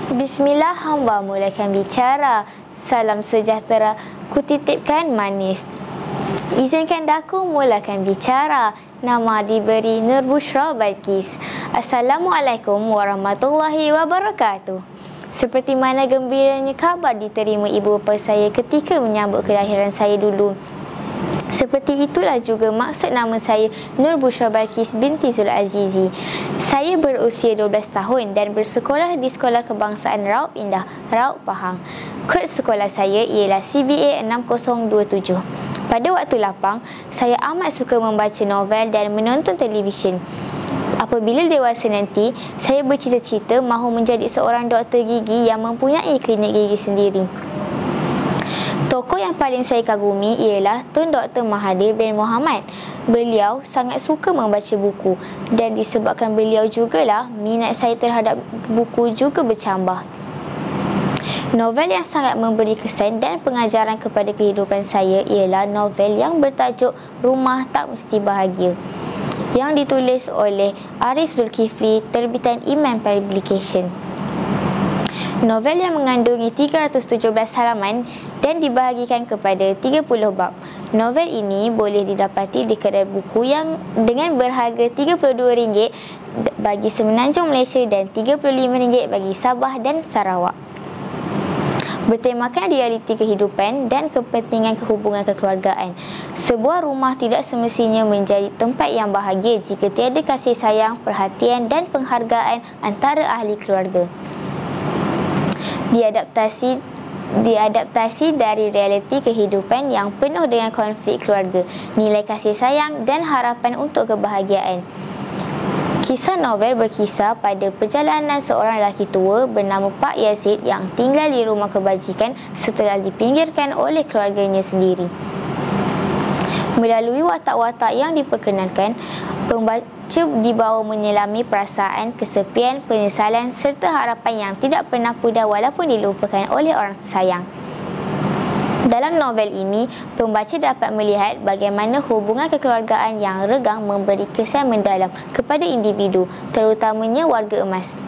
Bismillah, hamba mulakan bicara. Salam sejahtera, kutitipkan manis. Izinkan daku mulakan bicara. Nama diberi Nur Bushra Balqis. Assalamualaikum warahmatullahi wabarakatuh. Seperti mana gembiranya kabar diterima ibu bapa saya ketika menyambut kelahiran saya dulu. Seperti itulah juga maksud nama saya Nur Bushra Balqis binti Zul Azizi. Saya berusia 12 tahun dan bersekolah di Sekolah Kebangsaan Raub Indah, Raub Pahang. Kod sekolah saya ialah CBA 6027. Pada waktu lapang, saya amat suka membaca novel dan menonton televisyen. Apabila dewasa nanti, saya bercita-cita mahu menjadi seorang doktor gigi yang mempunyai klinik gigi sendiri. Tokoh yang paling saya kagumi ialah Tun Dr. Mahathir bin Mohamad. Beliau sangat suka membaca buku dan disebabkan beliau jugalah minat saya terhadap buku juga bercambah. Novel yang sangat memberi kesan dan pengajaran kepada kehidupan saya ialah novel yang bertajuk Rumah Tak Mesti Bahagia, yang ditulis oleh Arif Zulkifli, terbitan Imam Publication. Novel yang mengandungi 317 halaman dan dibahagikan kepada 30 bab. Novel ini boleh didapati di kedai buku yang dengan berharga RM32 bagi Semenanjung Malaysia dan RM35 bagi Sabah dan Sarawak. Bertemakan realiti kehidupan dan kepentingan kehubungan kekeluargaan. Sebuah rumah tidak semestinya menjadi tempat yang bahagia jika tiada kasih sayang, perhatian dan penghargaan antara ahli keluarga. Diadaptasi dari realiti kehidupan yang penuh dengan konflik keluarga, nilai kasih sayang dan harapan untuk kebahagiaan. Kisah novel berkisah pada perjalanan seorang lelaki tua bernama Pak Yazid yang tinggal di rumah kebajikan setelah dipinggirkan oleh keluarganya sendiri. Melalui watak-watak yang diperkenalkan, pembaca dibawa menyelami perasaan kesepian, penyesalan serta harapan yang tidak pernah pudar walaupun dilupakan oleh orang tersayang. Dalam novel ini, pembaca dapat melihat bagaimana hubungan kekeluargaan yang regang memberi kesan mendalam kepada individu, terutamanya warga emas.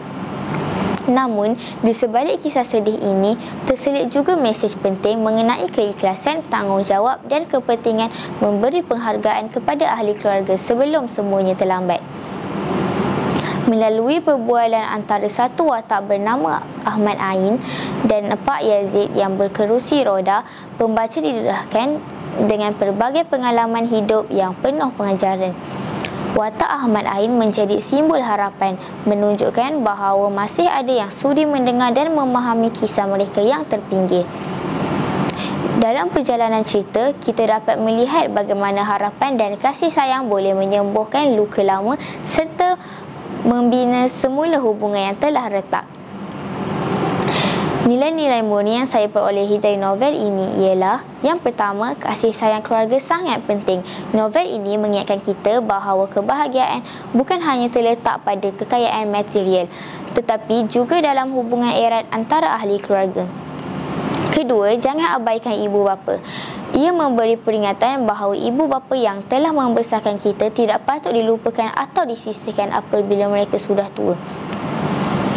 Namun, di sebalik kisah sedih ini, terselit juga mesej penting mengenai keikhlasan, tanggungjawab dan kepentingan memberi penghargaan kepada ahli keluarga sebelum semuanya terlambat. Melalui perbualan antara satu watak bernama Ahmad Ain dan Pak Yazid yang berkerusi roda, pembaca didedahkan dengan pelbagai pengalaman hidup yang penuh pengajaran. Watak Ahmad Ain menjadi simbol harapan, menunjukkan bahawa masih ada yang sudi mendengar dan memahami kisah mereka yang terpinggir. Dalam perjalanan cerita, kita dapat melihat bagaimana harapan dan kasih sayang boleh menyembuhkan luka lama serta membina semula hubungan yang telah retak. Nilai-nilai murni yang saya perolehi dari novel ini ialah: yang pertama, kasih sayang keluarga sangat penting. Novel ini mengingatkan kita bahawa kebahagiaan bukan hanya terletak pada kekayaan material, tetapi juga dalam hubungan erat antara ahli keluarga. Kedua, jangan abaikan ibu bapa. Ia memberi peringatan bahawa ibu bapa yang telah membesarkan kita tidak patut dilupakan atau disisihkan apabila mereka sudah tua.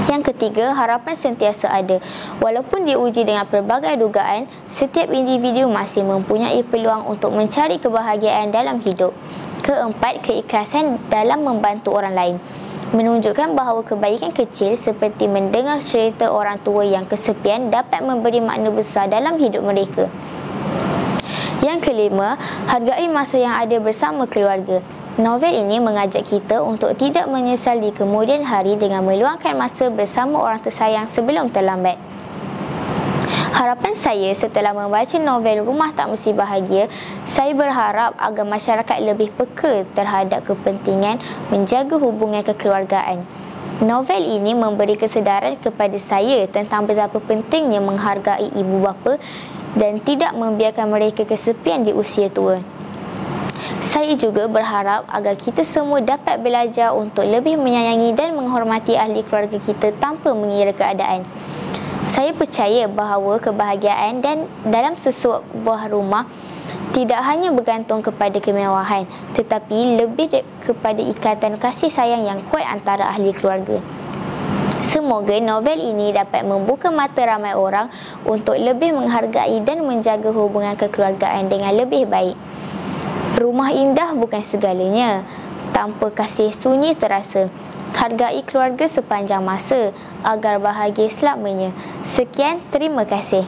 Yang ketiga, harapan sentiasa ada. Walaupun diuji dengan pelbagai dugaan, setiap individu masih mempunyai peluang untuk mencari kebahagiaan dalam hidup. Keempat, keikhlasan dalam membantu orang lain. Menunjukkan bahawa kebaikan kecil seperti mendengar cerita orang tua yang kesepian dapat memberi makna besar dalam hidup mereka. Yang kelima, hargai masa yang ada bersama keluarga. Novel ini mengajak kita untuk tidak menyesal di kemudian hari dengan meluangkan masa bersama orang tersayang sebelum terlambat. Harapan saya setelah membaca novel Rumah Tak Mesti Bahagia, saya berharap agar masyarakat lebih peka terhadap kepentingan menjaga hubungan kekeluargaan. Novel ini memberi kesedaran kepada saya tentang betapa pentingnya menghargai ibu bapa dan tidak membiarkan mereka kesepian di usia tua. Saya juga berharap agar kita semua dapat belajar untuk lebih menyayangi dan menghormati ahli keluarga kita tanpa mengira keadaan. Saya percaya bahawa kebahagiaan dan dalam sebuah rumah tidak hanya bergantung kepada kemewahan, tetapi lebih kepada ikatan kasih sayang yang kuat antara ahli keluarga. Semoga novel ini dapat membuka mata ramai orang untuk lebih menghargai dan menjaga hubungan kekeluargaan dengan lebih baik. Rumah indah bukan segalanya. Tanpa kasih sunyi terasa. Hargai keluarga sepanjang masa agar bahagia selamanya. Sekian, terima kasih.